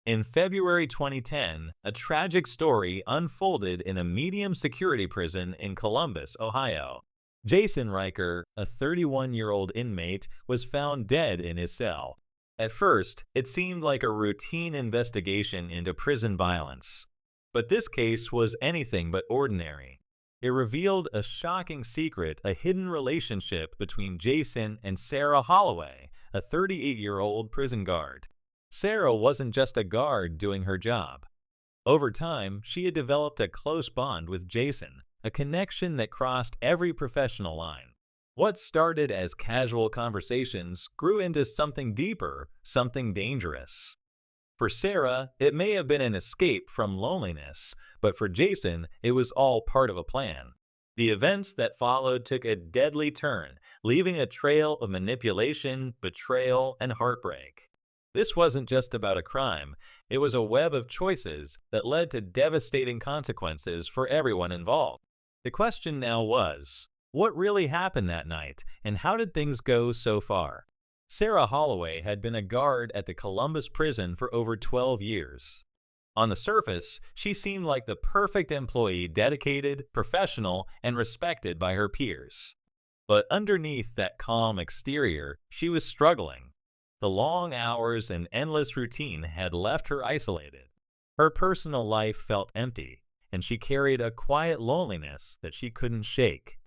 In February 2010, a tragic story unfolded in a medium security prison in Columbus, Ohio. Jason Riker, a 31-year-old inmate, was found dead in his cell. At first, it seemed like a routine investigation into prison violence. But this case was anything but ordinary. It revealed a shocking secret, a hidden relationship between Jason and Sarah Holloway, a 38-year-old prison guard. Sarah wasn't just a guard doing her job. Over time, she had developed a close bond with Jason, a connection that crossed every professional line. What started as casual conversations grew into something deeper, something dangerous. For Sarah, it may have been an escape from loneliness, but for Jason, it was all part of a plan. The events that followed took a deadly turn, leaving a trail of manipulation, betrayal, and heartbreak. This wasn't just about a crime, it was a web of choices that led to devastating consequences for everyone involved. The question now was, what really happened that night, and how did things go so far? Sarah Holloway had been a guard at the Columbus prison for over 12 years. On the surface, she seemed like the perfect employee, dedicated, professional, and respected by her peers. But underneath that calm exterior, she was struggling. The long hours and endless routine had left her isolated. Her personal life felt empty, and she carried a quiet loneliness that she couldn't shake.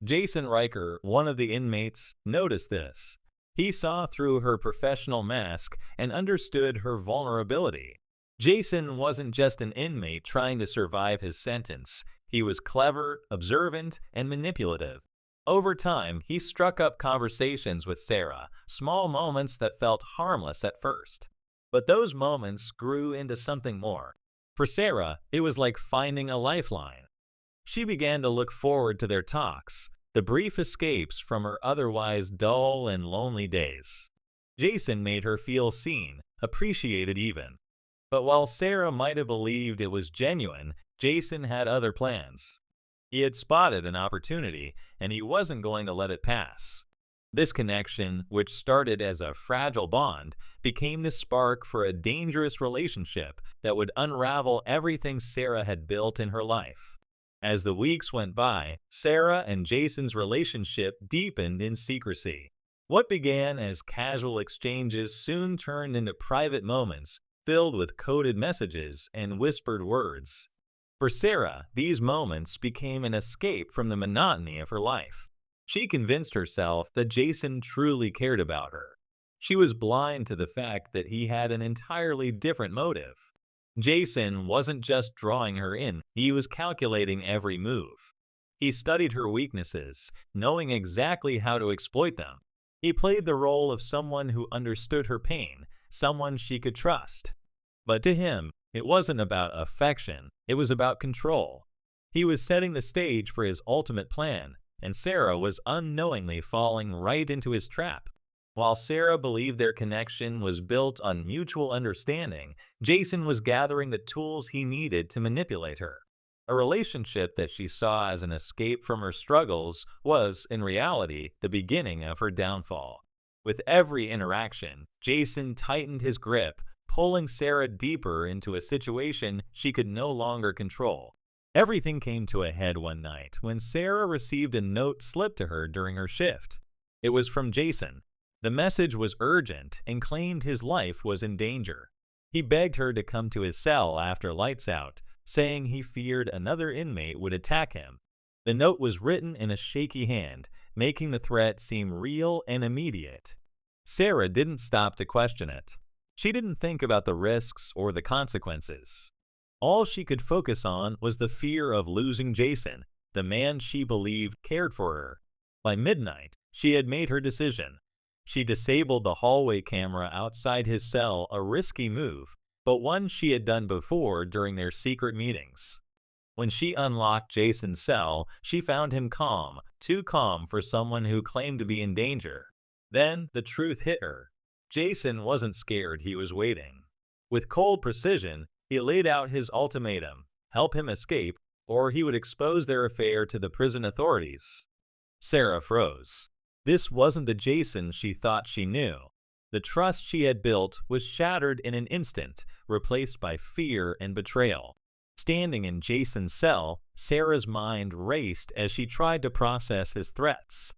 Jason Riker, one of the inmates, noticed this. He saw through her professional mask and understood her vulnerability. Jason wasn't just an inmate trying to survive his sentence. He was clever, observant, and manipulative. Over time, he struck up conversations with Sarah, small moments that felt harmless at first. But those moments grew into something more. For Sarah, it was like finding a lifeline. She began to look forward to their talks, the brief escapes from her otherwise dull and lonely days. Jason made her feel seen, appreciated even. But while Sarah might have believed it was genuine, Jason had other plans. He had spotted an opportunity, and he wasn't going to let it pass. This connection, which started as a fragile bond, became the spark for a dangerous relationship that would unravel everything Sarah had built in her life. As the weeks went by, Sarah and Jason's relationship deepened in secrecy. What began as casual exchanges soon turned into private moments filled with coded messages and whispered words. For Sarah, these moments became an escape from the monotony of her life. She convinced herself that Jason truly cared about her. She was blind to the fact that he had an entirely different motive. Jason wasn't just drawing her in, he was calculating every move. He studied her weaknesses, knowing exactly how to exploit them. He played the role of someone who understood her pain, someone she could trust. But to him, it wasn't about affection, it was about control. He was setting the stage for his ultimate plan, and Sarah was unknowingly falling right into his trap. While Sarah believed their connection was built on mutual understanding, Jason was gathering the tools he needed to manipulate her. A relationship that she saw as an escape from her struggles was, in reality, the beginning of her downfall. With every interaction, Jason tightened his grip, pulling Sarah deeper into a situation she could no longer control. Everything came to a head one night when Sarah received a note slipped to her during her shift. It was from Jason. The message was urgent and claimed his life was in danger. He begged her to come to his cell after lights out, saying he feared another inmate would attack him. The note was written in a shaky hand, making the threat seem real and immediate. Sarah didn't stop to question it. She didn't think about the risks or the consequences. All she could focus on was the fear of losing Jason, the man she believed cared for her. By midnight, she had made her decision. She disabled the hallway camera outside his cell, a risky move, but one she had done before during their secret meetings. When she unlocked Jason's cell, she found him calm, too calm for someone who claimed to be in danger. Then the truth hit her. Jason wasn't scared, he was waiting. With cold precision, he laid out his ultimatum: help him escape, or he would expose their affair to the prison authorities. Sarah froze. This wasn't the Jason she thought she knew. The trust she had built was shattered in an instant, replaced by fear and betrayal. Standing in Jason's cell, Sarah's mind raced as she tried to process his threats.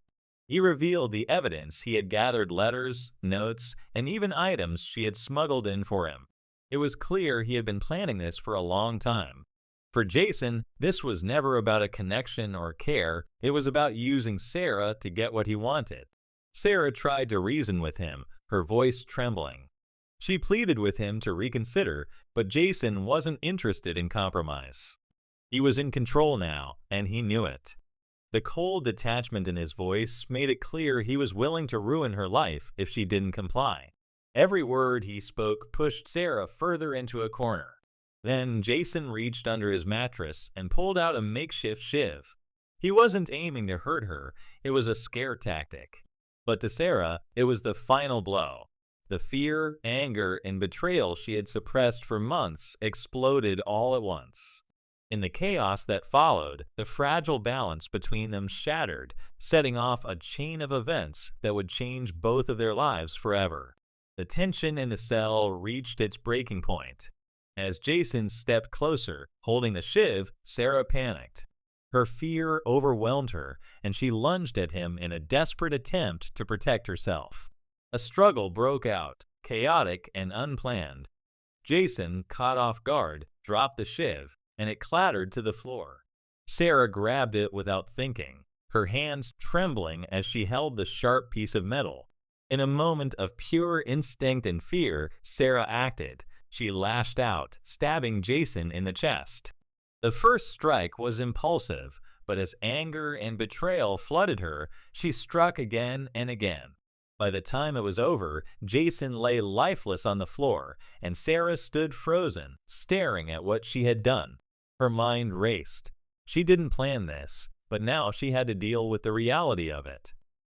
He revealed the evidence he had gathered: letters, notes, and even items she had smuggled in for him. It was clear he had been planning this for a long time. For Jason, this was never about a connection or care, it was about using Sarah to get what he wanted. Sarah tried to reason with him, her voice trembling. She pleaded with him to reconsider, but Jason wasn't interested in compromise. He was in control now, and he knew it. The cold detachment in his voice made it clear he was willing to ruin her life if she didn't comply. Every word he spoke pushed Sarah further into a corner. Then Jason reached under his mattress and pulled out a makeshift shiv. He wasn't aiming to hurt her, it was a scare tactic. But to Sarah, it was the final blow. The fear, anger, and betrayal she had suppressed for months exploded all at once. In the chaos that followed, the fragile balance between them shattered, setting off a chain of events that would change both of their lives forever. The tension in the cell reached its breaking point. As Jason stepped closer, holding the shiv, Sarah panicked. Her fear overwhelmed her, and she lunged at him in a desperate attempt to protect herself. A struggle broke out, chaotic and unplanned. Jason, caught off guard, dropped the shiv, and it clattered to the floor. Sarah grabbed it without thinking, her hands trembling as she held the sharp piece of metal. In a moment of pure instinct and fear, Sarah acted. She lashed out, stabbing Jason in the chest. The first strike was impulsive, but as anger and betrayal flooded her, she struck again and again. By the time it was over, Jason lay lifeless on the floor, and Sarah stood frozen, staring at what she had done. Her mind raced. She didn't plan this, but now she had to deal with the reality of it.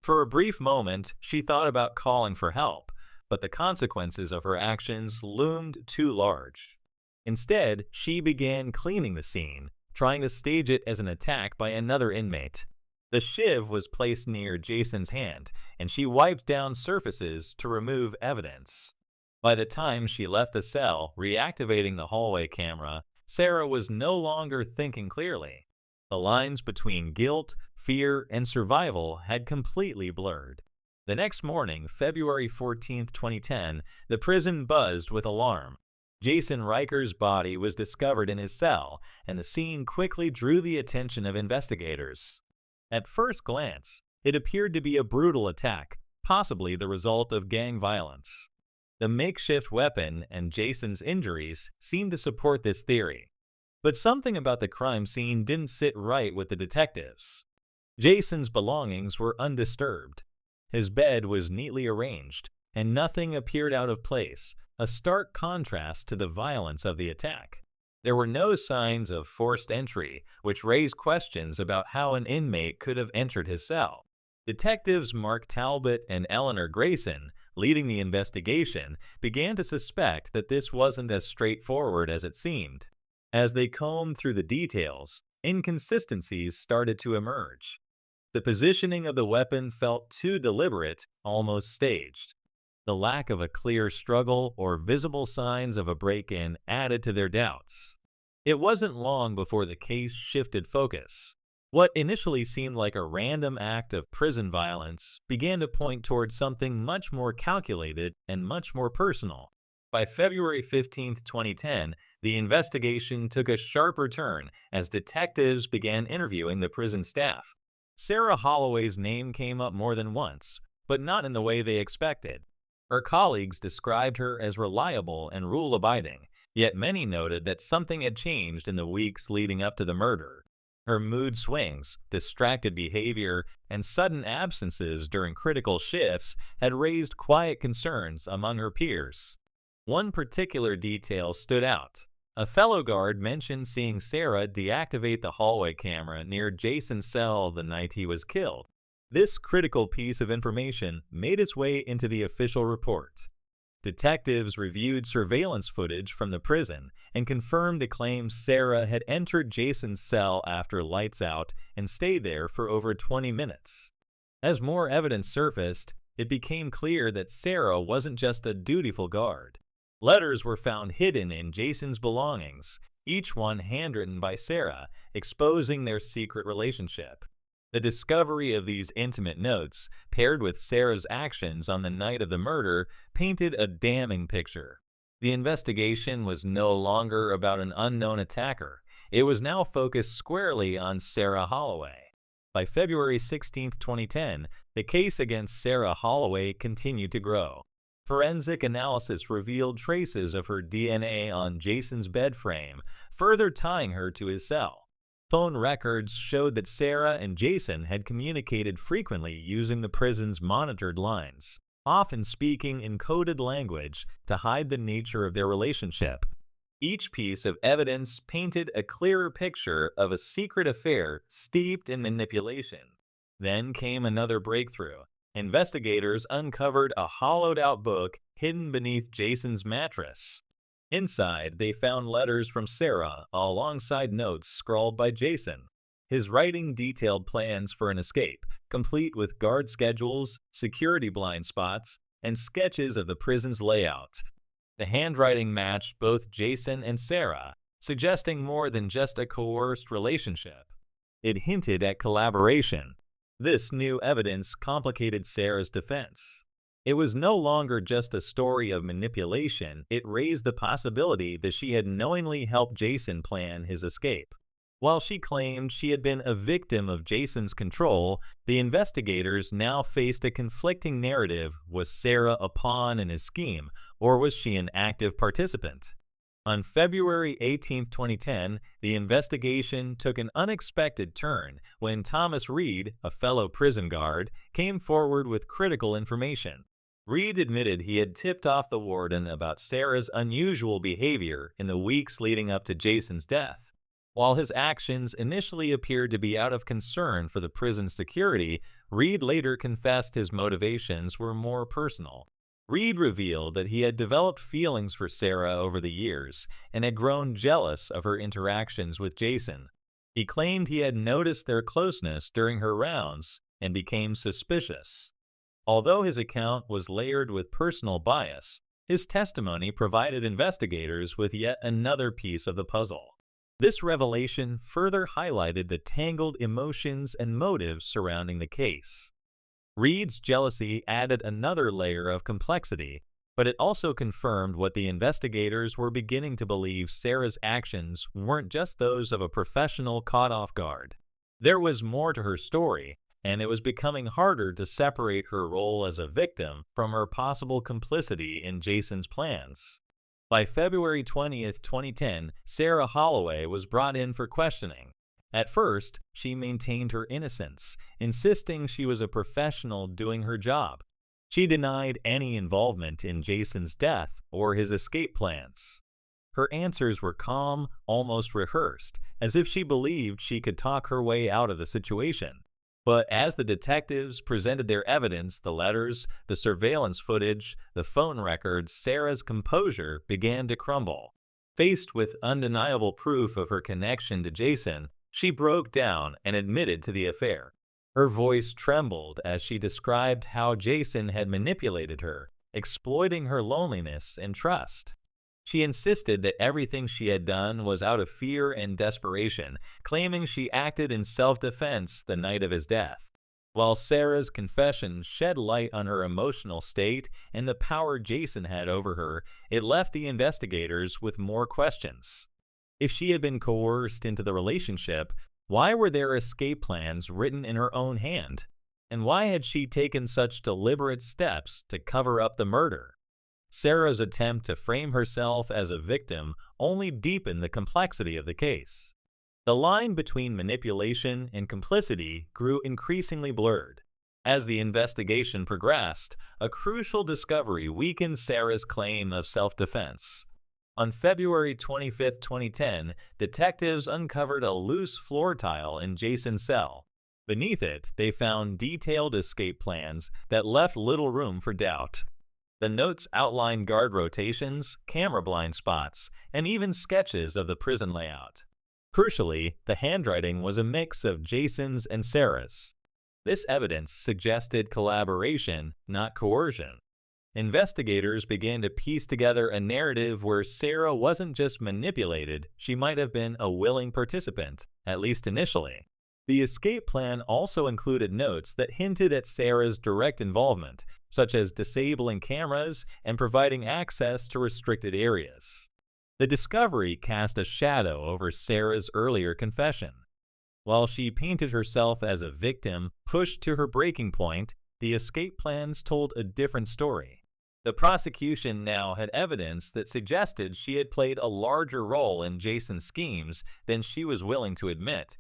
For a brief moment, she thought about calling for help, but the consequences of her actions loomed too large. Instead, she began cleaning the scene, trying to stage it as an attack by another inmate. The shiv was placed near Jason's hand, and she wiped down surfaces to remove evidence. By the time she left the cell, reactivating the hallway camera, Sarah was no longer thinking clearly. The lines between guilt, fear, and survival had completely blurred. The next morning, February 14, 2010, the prison buzzed with alarm. Jason Riker's body was discovered in his cell, and the scene quickly drew the attention of investigators. At first glance, it appeared to be a brutal attack, possibly the result of gang violence. The makeshift weapon and Jason's injuries seemed to support this theory. But something about the crime scene didn't sit right with the detectives. Jason's belongings were undisturbed. His bed was neatly arranged, and nothing appeared out of place, a stark contrast to the violence of the attack. There were no signs of forced entry, which raised questions about how an inmate could have entered his cell. Detectives Mark Talbot and Eleanor Grayson, leading the investigation, began to suspect that this wasn't as straightforward as it seemed. As they combed through the details, inconsistencies started to emerge. The positioning of the weapon felt too deliberate, almost staged. The lack of a clear struggle or visible signs of a break-in added to their doubts. It wasn't long before the case shifted focus. What initially seemed like a random act of prison violence began to point towards something much more calculated and much more personal. By February 15, 2010, the investigation took a sharper turn as detectives began interviewing the prison staff. Sarah Holloway's name came up more than once, but not in the way they expected. Her colleagues described her as reliable and rule-abiding, yet many noted that something had changed in the weeks leading up to the murder. Her mood swings, distracted behavior, and sudden absences during critical shifts had raised quiet concerns among her peers. One particular detail stood out. A fellow guard mentioned seeing Sarah deactivate the hallway camera near Jason's cell the night he was killed. This critical piece of information made its way into the official report. Detectives reviewed surveillance footage from the prison and confirmed the claims Sarah had entered Jason's cell after lights out and stayed there for over 20 minutes. As more evidence surfaced, it became clear that Sarah wasn't just a dutiful guard. Letters were found hidden in Jason's belongings, each one handwritten by Sarah, exposing their secret relationship. The discovery of these intimate notes, paired with Sarah's actions on the night of the murder, painted a damning picture. The investigation was no longer about an unknown attacker. It was now focused squarely on Sarah Holloway. By February 16, 2010, the case against Sarah Holloway continued to grow. Forensic analysis revealed traces of her DNA on Jason's bed frame, further tying her to his cell. Phone records showed that Sarah and Jason had communicated frequently using the prison's monitored lines, often speaking in coded language to hide the nature of their relationship. Each piece of evidence painted a clearer picture of a secret affair steeped in manipulation. Then came another breakthrough. Investigators uncovered a hollowed-out book hidden beneath Jason's mattress. Inside, they found letters from Sarah alongside notes scrawled by Jason. His writing detailed plans for an escape, complete with guard schedules, security blind spots, and sketches of the prison's layout. The handwriting matched both Jason and Sarah, suggesting more than just a coerced relationship. It hinted at collaboration. This new evidence complicated Sarah's defense. It was no longer just a story of manipulation, it raised the possibility that she had knowingly helped Jason plan his escape. While she claimed she had been a victim of Jason's control, the investigators now faced a conflicting narrative. Was Sarah a pawn in his scheme, or was she an active participant? On February 18, 2010, the investigation took an unexpected turn when Thomas Reed, a fellow prison guard, came forward with critical information. Reed admitted he had tipped off the warden about Sarah's unusual behavior in the weeks leading up to Jason's death. While his actions initially appeared to be out of concern for the prison's security, Reed later confessed his motivations were more personal. Reed revealed that he had developed feelings for Sarah over the years and had grown jealous of her interactions with Jason. He claimed he had noticed their closeness during her rounds and became suspicious. Although his account was layered with personal bias, his testimony provided investigators with yet another piece of the puzzle. This revelation further highlighted the tangled emotions and motives surrounding the case. Reed's jealousy added another layer of complexity, but it also confirmed what the investigators were beginning to believe: Sarah's actions weren't just those of a professional caught off guard. There was more to her story, and it was becoming harder to separate her role as a victim from her possible complicity in Jason's plans. By February 20, 2010, Sarah Holloway was brought in for questioning. At first, she maintained her innocence, insisting she was a professional doing her job. She denied any involvement in Jason's death or his escape plans. Her answers were calm, almost rehearsed, as if she believed she could talk her way out of the situation. But as the detectives presented their evidence, the letters, the surveillance footage, the phone records, Sarah's composure began to crumble. Faced with undeniable proof of her connection to Jason, she broke down and admitted to the affair. Her voice trembled as she described how Jason had manipulated her, exploiting her loneliness and trust. She insisted that everything she had done was out of fear and desperation, claiming she acted in self-defense the night of his death. While Sarah's confession shed light on her emotional state and the power Jason had over her, it left the investigators with more questions. If she had been coerced into the relationship, why were their escape plans written in her own hand? And why had she taken such deliberate steps to cover up the murder? Sarah's attempt to frame herself as a victim only deepened the complexity of the case. The line between manipulation and complicity grew increasingly blurred. As the investigation progressed, a crucial discovery weakened Sarah's claim of self-defense. On February 25, 2010, detectives uncovered a loose floor tile in Jason's cell. Beneath it, they found detailed escape plans that left little room for doubt. The notes outlined guard rotations, camera blind spots, and even sketches of the prison layout. Crucially, the handwriting was a mix of Jason's and Sarah's. This evidence suggested collaboration, not coercion. Investigators began to piece together a narrative where Sarah wasn't just manipulated, she might have been a willing participant, at least initially. The escape plan also included notes that hinted at Sarah's direct involvement, such as disabling cameras and providing access to restricted areas. The discovery cast a shadow over Sarah's earlier confession. While she painted herself as a victim pushed to her breaking point, the escape plans told a different story. The prosecution now had evidence that suggested she had played a larger role in Jason's schemes than she was willing to admit.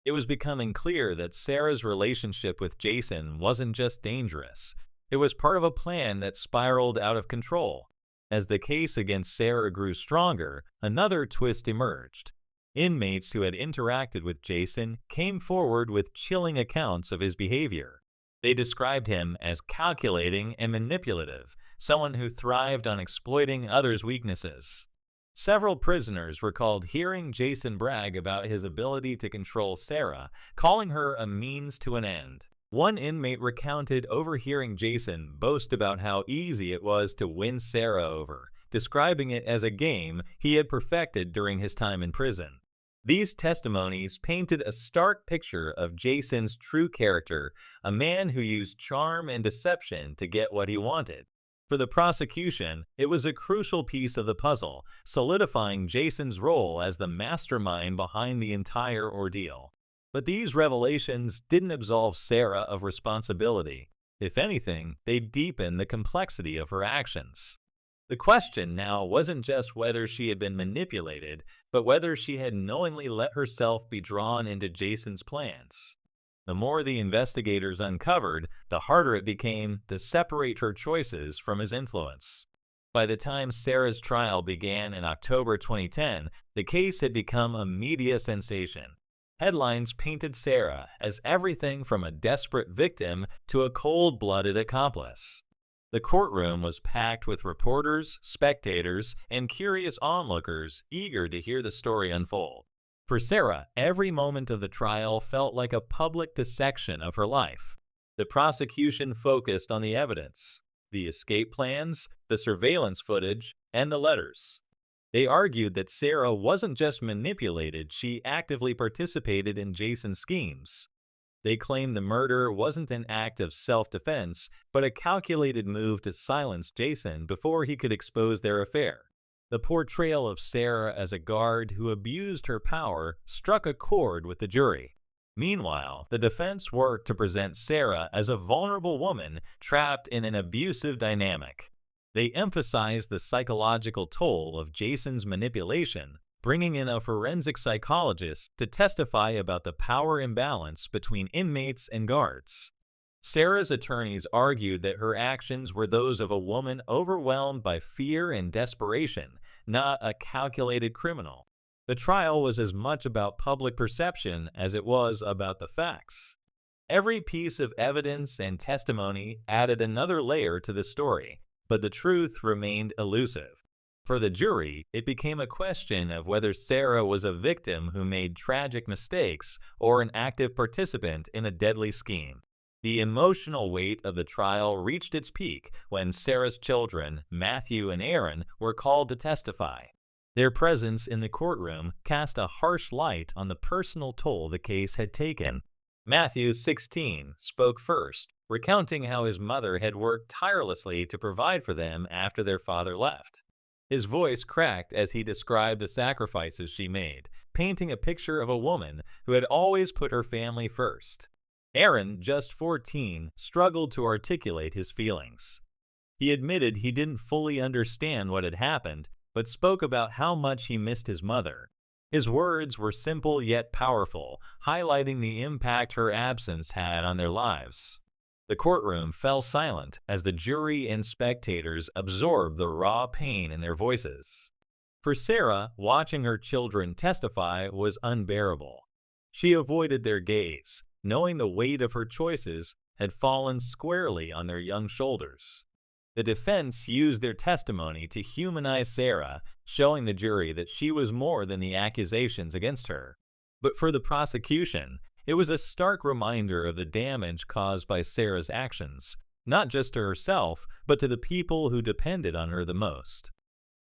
It was becoming clear that Sarah's relationship with Jason wasn't just dangerous. It was part of a plan that spiraled out of control. As the case against Sarah grew stronger, another twist emerged. Inmates who had interacted with Jason came forward with chilling accounts of his behavior. They described him as calculating and manipulative, someone who thrived on exploiting others' weaknesses. Several prisoners recalled hearing Jason brag about his ability to control Sarah, calling her a means to an end. One inmate recounted overhearing Jason boast about how easy it was to win Sarah over, describing it as a game he had perfected during his time in prison. These testimonies painted a stark picture of Jason's true character, a man who used charm and deception to get what he wanted. For the prosecution, it was a crucial piece of the puzzle, solidifying Jason's role as the mastermind behind the entire ordeal. But these revelations didn't absolve Sarah of responsibility. If anything, they deepened the complexity of her actions. The question now wasn't just whether she had been manipulated, but whether she had knowingly let herself be drawn into Jason's plans. The more the investigators uncovered, the harder it became to separate her choices from his influence. By the time Sarah's trial began in October 2010, the case had become a media sensation. Headlines painted Sarah as everything from a desperate victim to a cold-blooded accomplice. The courtroom was packed with reporters, spectators, and curious onlookers eager to hear the story unfold. For Sarah, every moment of the trial felt like a public dissection of her life. The prosecution focused on the evidence, the escape plans, the surveillance footage, and the letters. They argued that Sarah wasn't just manipulated, she actively participated in Jason's schemes. They claimed the murder wasn't an act of self-defense, but a calculated move to silence Jason before he could expose their affair. The portrayal of Sarah as a guard who abused her power struck a chord with the jury. Meanwhile, the defense worked to present Sarah as a vulnerable woman trapped in an abusive dynamic. They emphasized the psychological toll of Jason's manipulation, bringing in a forensic psychologist to testify about the power imbalance between inmates and guards. Sarah's attorneys argued that her actions were those of a woman overwhelmed by fear and desperation, not a calculated criminal. The trial was as much about public perception as it was about the facts. Every piece of evidence and testimony added another layer to the story, but the truth remained elusive. For the jury, it became a question of whether Sarah was a victim who made tragic mistakes or an active participant in a deadly scheme. The emotional weight of the trial reached its peak when Sarah's children, Matthew and Aaron, were called to testify. Their presence in the courtroom cast a harsh light on the personal toll the case had taken. Matthew, 16, spoke first, recounting how his mother had worked tirelessly to provide for them after their father left. His voice cracked as he described the sacrifices she made, painting a picture of a woman who had always put her family first. Aaron, just 14, struggled to articulate his feelings. He admitted he didn't fully understand what had happened, but spoke about how much he missed his mother. His words were simple yet powerful, highlighting the impact her absence had on their lives. The courtroom fell silent as the jury and spectators absorbed the raw pain in their voices. For Sarah, watching her children testify was unbearable. She avoided their gaze, knowing the weight of her choices had fallen squarely on their young shoulders. The defense used their testimony to humanize Sarah, showing the jury that she was more than the accusations against her. But for the prosecution, It was a stark reminder of the damage caused by Sarah's actions, not just to herself, but to the people who depended on her the most.